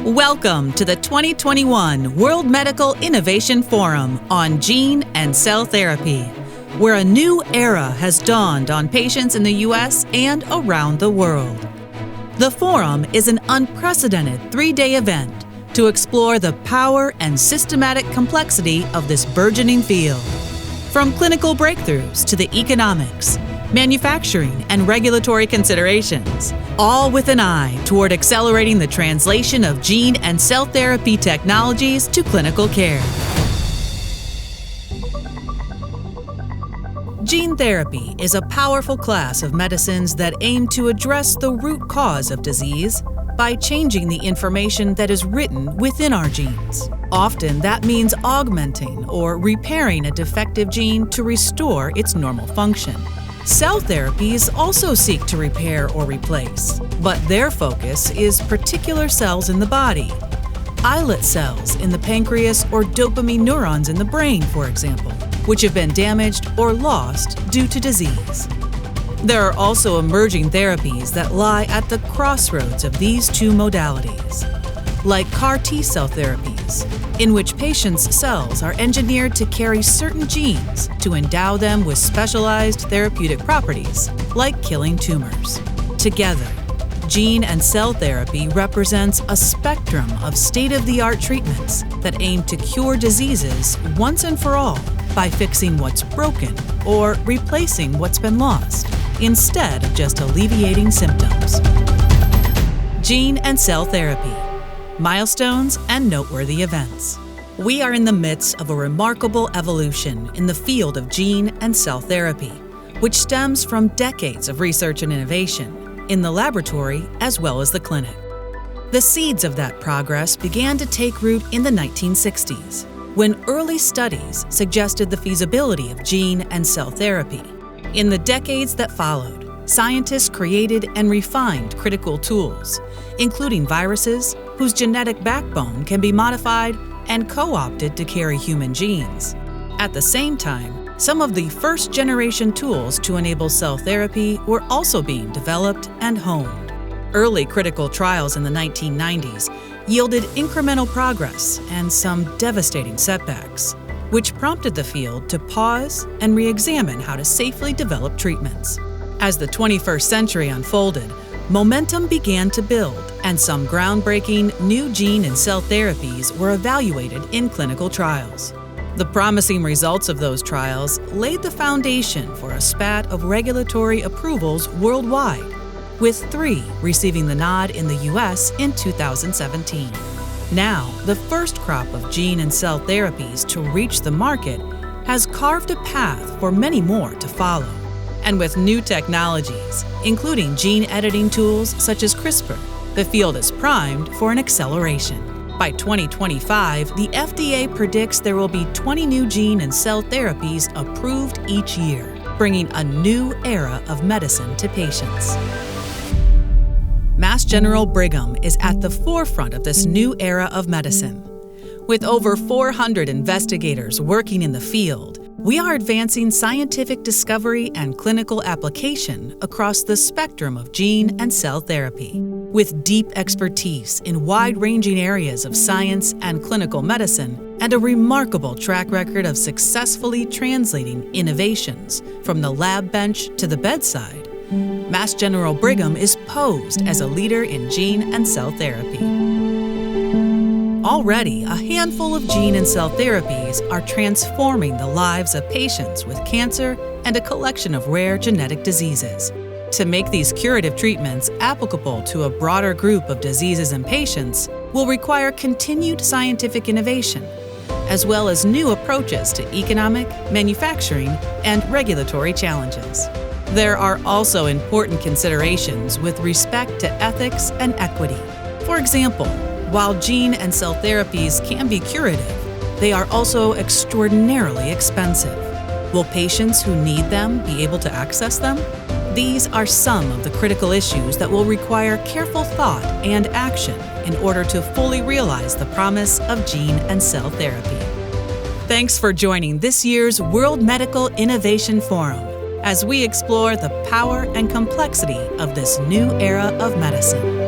Welcome to the 2021 World Medical Innovation Forum on Gene and Cell Therapy, where a new era has dawned on patients in the U.S. and around the world. The forum is an unprecedented 3-day event to explore the power and systematic complexity of this burgeoning field. From clinical breakthroughs to the economics, manufacturing, and regulatory considerations, all with an eye toward accelerating the translation of gene and cell therapy technologies to clinical care. Gene therapy is a powerful class of medicines that aim to address the root cause of disease by changing the information that is written within our genes. Often that means augmenting or repairing a defective gene to restore its normal function. Cell therapies also seek to repair or replace, but their focus is particular cells in the body. Islet cells in the pancreas or dopamine neurons in the brain, for example, which have been damaged or lost due to disease. There are also emerging therapies that lie at the crossroads of these two modalities, like CAR T-cell therapies, in which patients' cells are engineered to carry certain genes to endow them with specialized therapeutic properties, like killing tumors. Together, gene and cell therapy represents a spectrum of state-of-the-art treatments that aim to cure diseases once and for all by fixing what's broken or replacing what's been lost, instead of just alleviating symptoms. Gene and cell therapy, milestones and noteworthy events. We are in the midst of a remarkable evolution in the field of gene and cell therapy, which stems from decades of research and innovation in the laboratory as well as the clinic. The seeds of that progress began to take root in the 1960s, when early studies suggested the feasibility of gene and cell therapy. In the decades that followed, scientists created and refined critical tools, including viruses whose genetic backbone can be modified and co-opted to carry human genes. At the same time, some of the first-generation tools to enable cell therapy were also being developed and honed. Early critical trials in the 1990s yielded incremental progress and some devastating setbacks, which prompted the field to pause and re-examine how to safely develop treatments. As the 21st century unfolded, momentum began to build, and some groundbreaking new gene and cell therapies were evaluated in clinical trials. The promising results of those trials laid the foundation for a spat of regulatory approvals worldwide, with 3 receiving the nod in the U.S. in 2017. Now, the first crop of gene and cell therapies to reach the market has carved a path for many more to follow. And with new technologies, including gene editing tools such as CRISPR, the field is primed for an acceleration. By 2025, the FDA predicts there will be 20 new gene and cell therapies approved each year, bringing a new era of medicine to patients. Mass General Brigham is at the forefront of this new era of medicine. With over 400 investigators working in the field, we are advancing scientific discovery and clinical application across the spectrum of gene and cell therapy. With deep expertise in wide-ranging areas of science and clinical medicine, and a remarkable track record of successfully translating innovations from the lab bench to the bedside, Mass General Brigham is posed as a leader in gene and cell therapy. Already, a handful of gene and cell therapies are transforming the lives of patients with cancer and a collection of rare genetic diseases. To make these curative treatments applicable to a broader group of diseases and patients will require continued scientific innovation, as well as new approaches to economic, manufacturing, and regulatory challenges. There are also important considerations with respect to ethics and equity. For example, while gene and cell therapies can be curative, they are also extraordinarily expensive. Will patients who need them be able to access them? These are some of the critical issues that will require careful thought and action in order to fully realize the promise of gene and cell therapy. Thanks for joining this year's World Medical Innovation Forum as we explore the power and complexity of this new era of medicine.